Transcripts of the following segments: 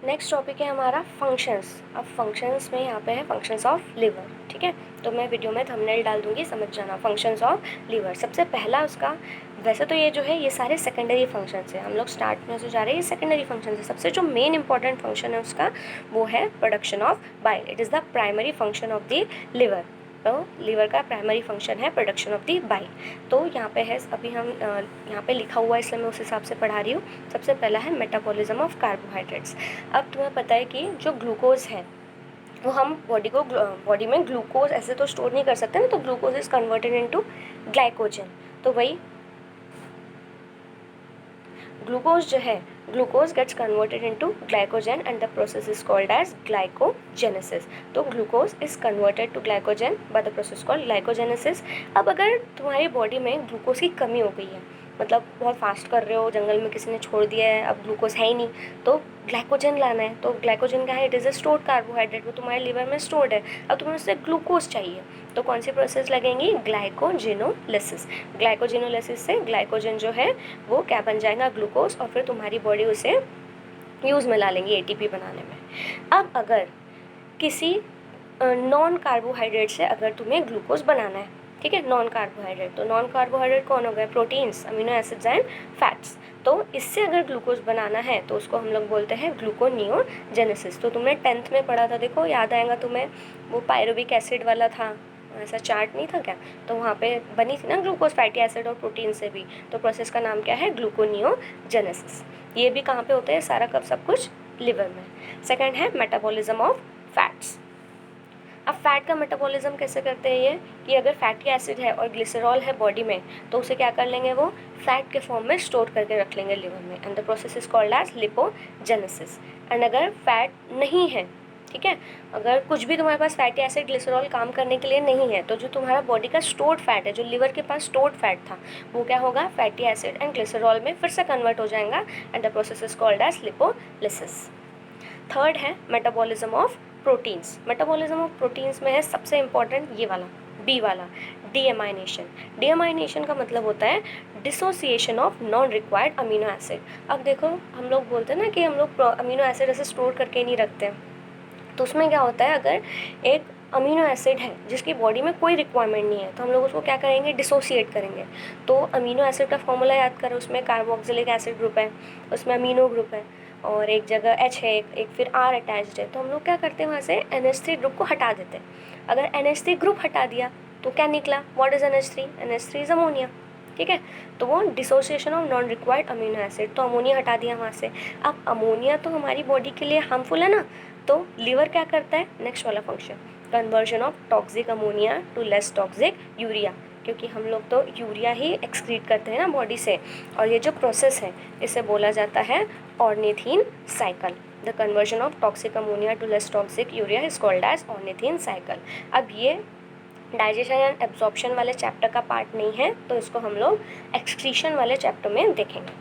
Next topic है हमारा functions. अब फंक्शंस में यहाँ पे है फंक्शंस ऑफ लिवर, ठीक है। तो मैं वीडियो में थंबनेल डाल दूँगी, समझ जाना। फंक्शंस ऑफ लिवर सबसे पहला उसका, वैसे तो ये जो है ये सारे सेकेंडरी फंक्शंस हैं, हम लोग स्टार्ट में से जा रहे हैं, ये सेकेंडरी फंक्शंस है। सबसे जो मेन इंपॉर्टेंट फंक्शन है उसका वो है production of bile. It is the primary function of the liver. तो लिवर का प्राइमरी फंक्शन है प्रोडक्शन ऑफ द बाइल। तो यहाँ पे है, अभी हम यहाँ पे लिखा हुआ है इसलिए मैं उस हिसाब से पढ़ा रही हूँ। सबसे पहला है मेटाबॉलिज्म ऑफ कार्बोहाइड्रेट्स। अब तुम्हें पता है कि जो ग्लूकोज है वो हम बॉडी में ग्लूकोज ऐसे तो स्टोर नहीं कर सकते ना, तो glucose is converted into glycogen. तो वही ग्लूकोज जो है, glucose gets converted into glycogen and the process is called as glycogenesis. तो glucose is converted to glycogen by the process called glycogenesis. अब अगर तुम्हारी बॉडी में ग्लूकोज की कमी हो गई है, मतलब बहुत फास्ट कर रहे हो, जंगल में किसी ने छोड़ दिया है, अब ग्लूकोज है ही नहीं, तो ग्लाइकोजन लाना है। तो ग्लाइकोजन क्या है? It is a stored carbohydrate, वो तुम्हारे लिवर में स्टोर्ड है। अब तुम्हें उससे ग्लूकोज चाहिए, तो कौन सी प्रोसेस लगेंगी? ग्लाइकोजेनोलिसिस। ग्लाइकोजेनोलिसिस से ग्लाइकोजन जो है वो क्या बन जाएगा? ग्लूकोज, और फिर तुम्हारी बॉडी उसे यूज़ में ला लेंगी एटीपी बनाने में। अब अगर किसी नॉन कार्बोहाइड्रेट से अगर तुम्हें ग्लूकोज बनाना है, ठीक है, नॉन कार्बोहाइड्रेट, तो नॉन कार्बोहाइड्रेट कौन हो गए? Proteins, amino acids and fats. तो इससे अगर ग्लूकोज बनाना है तो उसको हम लोग बोलते हैं ग्लूकोनियोजेनेसिस। तो तुमने 10th में पढ़ा था, देखो याद आएगा तुम्हें, वो पायरुविक एसिड वाला था, ऐसा चार्ट नहीं था क्या? तो वहाँ पे बनी थी ना ग्लूकोज फैटी एसिड और प्रोटीन से भी। तो प्रोसेस का नाम क्या है? ग्लूकोनियोजेनेसिस। ये भी कहाँ पे होते हैं? सारा कब सब कुछ लिवर में। सेकेंड है मेटाबॉलिज्म ऑफ फैट्स। अब फैट का मेटाबॉलिज्म कैसे करते हैं ये, कि अगर फैटी एसिड है और ग्लिसरॉल है बॉडी में, तो उसे क्या कर लेंगे? वो फैट के फॉर्म में स्टोर करके रख लेंगे लिवर में, and the process is called as lipogenesis. And अगर फैट नहीं है, ठीक है, अगर कुछ भी तुम्हारे पास फैटी एसिड ग्लिसरॉल काम करने के लिए नहीं है, तो जो तुम्हारा बॉडी का स्टोर्ड फैट है, जो लिवर के पास स्टोर्ड फैट था, वो क्या होगा? फैटी एसिड एंड ग्लिसरॉल में फिर से कन्वर्ट हो जाएगा, and the process is called as lipolysis. Third है metabolism of proteins. Metabolism of proteins में है सबसे इंपॉर्टेंट ये वाला, बी वाला, डीएमाइनेशन। डीएमाइनेशन का मतलब होता है dissociation of non required amino acid. अब देखो, हम लोग बोलते हैं ना कि हम लोग अमीनो एसिड ऐसे स्टोर करके नहीं रखते, तो उसमें क्या होता है, अगर एक अमीनो एसिड है जिसकी बॉडी में कोई रिक्वायरमेंट नहीं है, तो हम लोग उसको क्या करेंगे? डिसोसिएट करेंगे। तो अमीनो एसिड का फॉर्मूला याद करो, उसमें कार्बोक्सिलिक एसिड ग्रुप है, उसमें अमीनो ग्रुप है, और एक जगह H है, एक फिर R अटैच्ड है, तो हम लोग क्या करते हैं? वहाँ से NH3 ग्रुप को हटा देते हैं। अगर NH3 ग्रुप हटा दिया तो क्या निकला? What is NH3? NH3 is ammonia, ठीक है। तो वो dissociation of non required amino acid, तो अमोनिया हटा दिया वहाँ से। अब अमोनिया तो हमारी बॉडी के लिए हार्मफुल है ना, तो लिवर क्या करता है? नेक्स्ट वाला function, conversion of toxic ammonia to less toxic urea, क्योंकि हम लोग तो यूरिया ही एक्सक्रीट करते हैं ना बॉडी से, और ये जो प्रोसेस है इसे बोला जाता है ornithine cycle. The conversion of toxic ammonia to less toxic urea is called as ornithine cycle. अब ये डाइजेशन एंड एब्जॉर्प्शन वाले चैप्टर का पार्ट नहीं है, तो इसको हम लोग एक्सक्रीशन वाले चैप्टर में देखेंगे।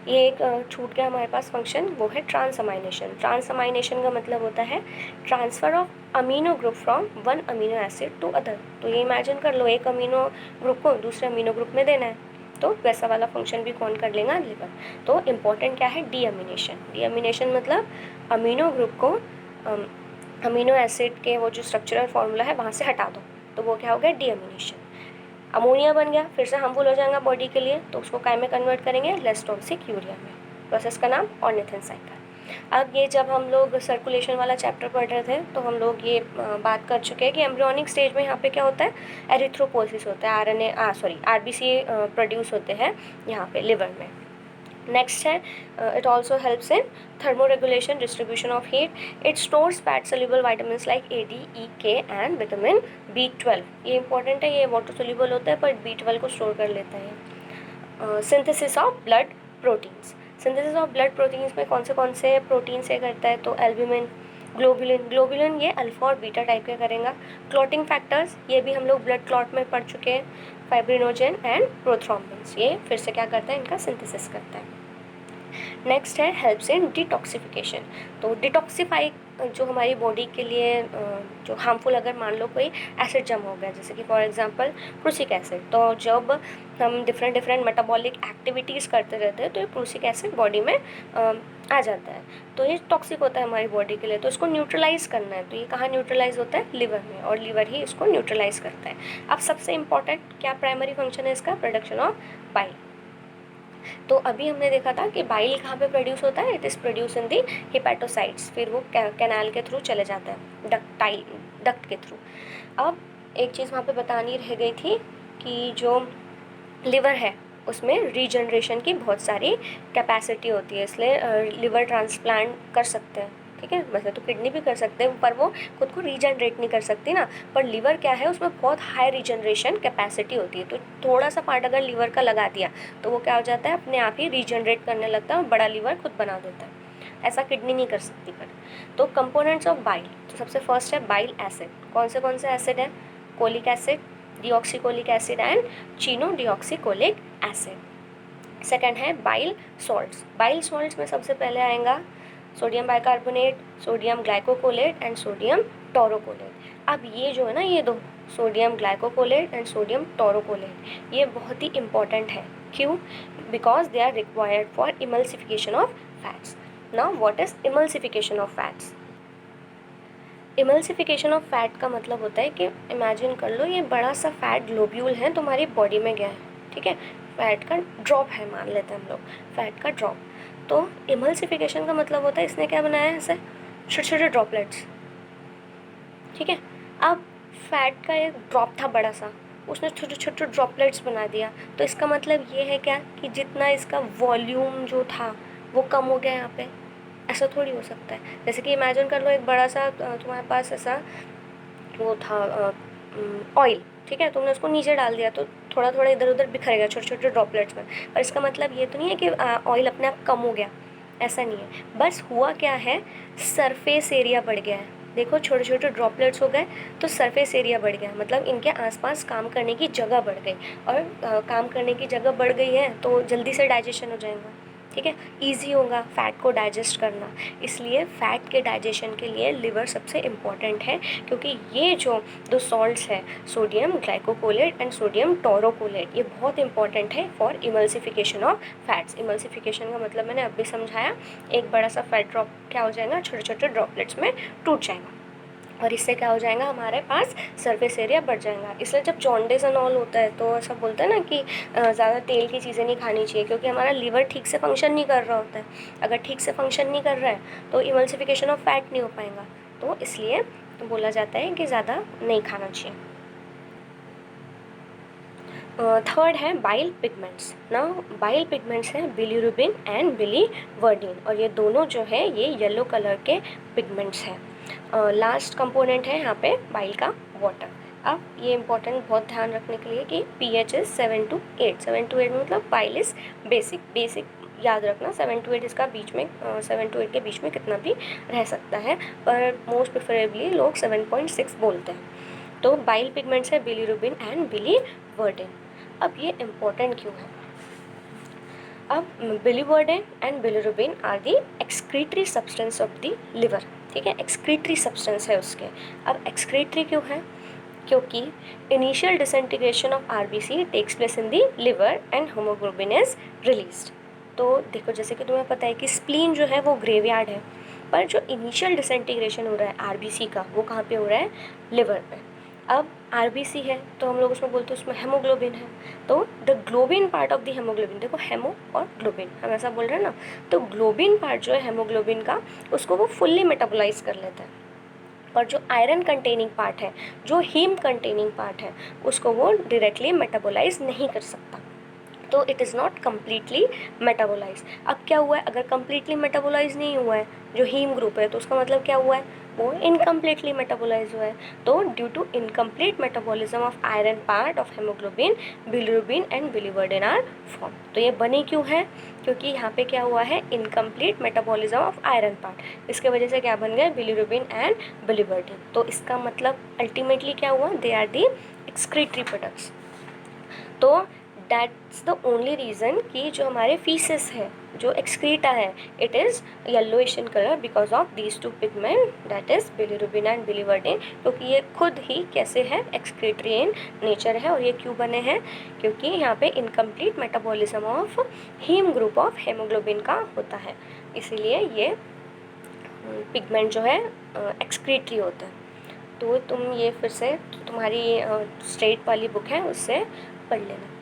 ये एक छूट गया हमारे पास फंक्शन, वो है ट्रांसअमाइनेशन। ट्रांसअमाइनेशन का मतलब होता है transfer of amino group from one amino acid to other. तो ये इमेजिन कर लो, एक अमीनो ग्रुप को दूसरे अमीनो ग्रुप में देना है, तो वैसा वाला फंक्शन भी कौन कर लेगा? लिवर। तो इम्पॉर्टेंट क्या है? डीअमीनेशन। डीअमीनेशन मतलब अमीनो ग्रुप को अमीनो एसिड के वो जो स्ट्रक्चरल फॉर्मूला है वहाँ से हटा दो, तो वो क्या हो गया? डीअमीनेशन। अमोनिया बन गया, फिर से हार्मफुल हो जाएगा बॉडी के लिए, तो उसको काय में कन्वर्ट करेंगे? लेस टॉक्सिक यूरिया में। प्रोसेस का नाम ऑर्निथिन साइकिल। अब ये जब हम लोग सर्कुलेशन वाला चैप्टर पढ़ रहे थे, तो हम लोग ये बात कर चुके हैं कि एम्ब्रियोनिक स्टेज में यहाँ पे क्या होता है? एरिथ्रोपोसिस होता है, आरबीसी प्रोड्यूस होते हैं यहाँ पे लिवर में। नेक्स्ट है it also helps in thermoregulation, distribution of heat. It stores fat soluble vitamins like A, D, E, K and vitamin B12. ये इंपॉर्टेंट है, ये वाटर सोल्यूबल होता है पर B12 को स्टोर कर लेता है। Synthesis of blood proteins. Synthesis of blood proteins में कौन से प्रोटीन से करता है? तो एल्ब्यूमिन, ग्लोबुलिन। ग्लोबुलिन ये अल्फा और बीटा टाइप के करेगा। क्लॉटिंग फैक्टर्स, ये भी हम लोग ब्लड क्लॉट में पढ़ चुके हैं। फाइब्रिनोजेन एंड प्रोथ्रोम्बिन्स, ये फिर से क्या करता है? इनका सिंथेसिस करता है। नेक्स्ट है हेल्प्स इन डिटॉक्सिफिकेशन। तो डिटॉक्सिफाई जो हमारी बॉडी के लिए जो हार्मफुल, अगर मान लो कोई एसिड जमा हो गया, जैसे कि फॉर एग्जांपल प्रूसिक एसिड, तो जब हम डिफरेंट डिफरेंट मेटाबॉलिक एक्टिविटीज़ करते रहते हैं तो ये प्रूसिक एसिड बॉडी में आ जाता है, तो ये टॉक्सिक होता है हमारी बॉडी के लिए, तो इसको न्यूट्रलाइज करना है। तो ये कहाँ न्यूट्रलाइज होता है? लिवर में, और लिवर ही इसको न्यूट्रलाइज करता है। अब सबसे इंपॉर्टेंट क्या प्राइमरी फंक्शन है इसका? Production of bile. तो अभी हमने देखा था कि बाइल कहाँ पे प्रोड्यूस होता है? It is produce in the hepatocytes, फिर वो कैनाल के थ्रू चले जाता है, डक्ट के थ्रू। अब एक चीज़ वहाँ पे बतानी रह गई थी कि जो लिवर है उसमें रीजनरेशन की बहुत सारी कैपेसिटी होती है, इसलिए लिवर ट्रांसप्लांट कर सकते हैं, ठीक है। वैसे तो किडनी भी कर सकते हैं, पर वो खुद को रीजनरेट नहीं कर सकती ना, पर लिवर क्या है, उसमें बहुत हाई रीजनरेशन कैपेसिटी होती है। तो थोड़ा सा पार्ट अगर लिवर का लगा दिया तो वो क्या हो जाता है, अपने आप ही रीजनरेट करने लगता है और बड़ा लिवर खुद बना देता है। ऐसा किडनी नहीं कर सकती। पर तो कंपोनेंट्स ऑफ बाइल, तो सबसे फर्स्ट है बाइल एसिड। कौन से एसिड है? Cholic acid, deoxycholic acid and chenodeoxycholic acid. Second है बाइल सॉल्ट्स। बाइल सॉल्ट्स में सबसे पहले आएगा sodium bicarbonate, sodium glycocholate and sodium taurocholate. अब ये जो है ना, ये दो sodium glycocholate and sodium taurocholate, ये बहुत ही इंपॉर्टेंट है। क्यों? Because they are required for emulsification of fats. Now what is emulsification of fats? Emulsification of fat का मतलब होता है कि इमेजिन कर लो ये बड़ा सा फैट ग्लोब्यूल है तुम्हारी बॉडी में गया है, ठीक है, फैट का ड्रॉप है, मान लेते हैं हम लोग फैट का ड्रॉप। तो इमल्सिफिकेशन का मतलब होता है इसने क्या बनाया है, ऐसे छोटे छोटे ड्रॉपलेट्स, ठीक है। अब फैट का एक ड्रॉप था बड़ा सा, उसने छोटे छोटे ड्रॉपलेट्स बना दिया, तो इसका मतलब ये है क्या कि जितना इसका वॉल्यूम जो था वो कम हो गया यहाँ पे। ऐसा थोड़ी हो सकता है। जैसे कि इमेजिन कर लो एक बड़ा सा तुम्हारे पास ऐसा वो था ऑयल, ठीक है, तुमने उसको नीचे डाल दिया तो थोड़ा थोड़ा इधर उधर बिखरेगा छोटे छोटे ड्रॉपलेट्स में, पर इसका मतलब ये तो नहीं है कि ऑयल अपने आप कम हो गया, ऐसा नहीं है। बस हुआ क्या है, सरफेस एरिया बढ़ गया है। देखो छोटे छोटे ड्रॉपलेट्स हो गए तो सरफेस एरिया बढ़ गया, मतलब इनके आसपास काम करने की जगह बढ़ गई, और काम करने की जगह बढ़ गई है तो जल्दी से डाइजेशन हो जाएगा, ठीक है, ईजी होगा फैट को डाइजेस्ट करना। इसलिए फ़ैट के डाइजेशन के लिए लिवर सबसे इम्पॉर्टेंट है, क्योंकि ये जो दो सॉल्ट्स है sodium glycocholate and sodium taurocholate, ये बहुत इंपॉर्टेंट है for emulsification of fats. Emulsification का मतलब मैंने अभी समझाया, एक बड़ा सा फैट ड्रॉप क्या हो जाएगा, छोटे छोटे ड्रॉपलेट्स में टूट जाएगा, और इससे क्या हो जाएगा, हमारे पास सरफेस एरिया बढ़ जाएगा। इसलिए जब जॉन्डिस एंड ऑल होता है तो ऐसा बोलते हैं ना कि ज़्यादा तेल की चीज़ें नहीं खानी चाहिए, क्योंकि हमारा लीवर ठीक से फंक्शन नहीं कर रहा होता है। अगर ठीक से फंक्शन नहीं कर रहा है तो इमल्सिफिकेशन ऑफ फैट नहीं हो पाएगा, तो इसलिए बोला जाता है कि ज़्यादा नहीं खाना चाहिए। थर्ड है बाइल पिगमेंट्स। ना बाइल पिगमेंट्स हैं बिलीरुबिन एंड बिलीवर्डिन, और ये दोनों जो है ये येलो कलर के पिगमेंट्स हैं। लास्ट कंपोनेंट है यहाँ पे बाइल का वाटर। अब ये इंपॉर्टेंट बहुत ध्यान रखने के लिए कि pH इज़ 7 to 8। 7 to 8 मतलब बाइल इज़ बेसिक याद रखना, 7 to 8 इसका बीच में 7 to 8 के बीच में कितना भी रह सकता है, पर मोस्ट प्रेफरेबली लोग 7.6 बोलते हैं। तो बाइल पिगमेंट्स है बिलीरुबिन एंड बिलीवर्डिन। अब ये इम्पोर्टेंट क्यों है? अब biliverdin and bilirubin are the excretory substance of the liver, ठीक है, एक्सक्रीटरी सब्सटेंस है उसके। अब एक्सक्रीटरी क्यों है? क्योंकि initial disintegration of RBC takes place in the liver and haemoglobin is released. तो देखो जैसे कि तुम्हें पता है कि स्प्लीन जो है वो ग्रेवयार्ड है, पर जो इनिशियल डिसइंटीग्रेशन हो रहा है आरबीसी का वो कहाँ पे हो रहा है? लिवर पे। अब आरबीसी है तो हम लोग उसमें बोलते हैं उसमें हेमोग्लोबिन है, तो the globin part of the haemoglobin, देखो हेमो और ग्लोबिन हम ऐसा बोल रहे हैं ना, तो ग्लोबिन पार्ट जो है हेमोग्लोबिन का उसको वो फुल्ली मेटाबोलाइज कर लेता है, और जो आयरन कंटेनिंग पार्ट है, जो हीम कंटेनिंग पार्ट है, उसको वो डायरेक्टली मेटाबोलाइज नहीं कर सकता, तो it is not completely metabolize. अब क्या हुआ है, अगर कम्प्लीटली मेटाबोलाइज नहीं हुआ है जो हीम ग्रुप है, तो उसका मतलब क्या हुआ है, वो इनकम्प्लीटली मेटाबोलाइज हुआ है। तो due to incomplete metabolism of iron part of haemoglobin, bilirubin and biliverdin are form. तो ये बनी क्यों है? क्योंकि यहाँ पे क्या हुआ है, incomplete metabolism of iron part, इसके वजह से क्या बन गए, बिलीरुबिन एंड बिलीवर्डिन। तो इसका मतलब अल्टीमेटली क्या हुआ, they are the excretory products. तो दैट्स द ओनली रीज़न कि जो हमारे फीसेस है, जो एक्सक्रीटा है, it is yellowish in colour because of these two pigment, that is bilirubin and biliverdin, क्योंकि ये खुद ही कैसे है, एक्सक्रीटरी इन नेचर है। और ये क्यों बने हैं, क्योंकि यहाँ पे incomplete metabolism of heme group of haemoglobin का होता है, इसीलिए ये पिगमेंट जो है एक्सक्रीटरी होता है। तो तुम ये फिर से तुम्हारी स्टेट वाली बुक है उससे पढ़ लेना।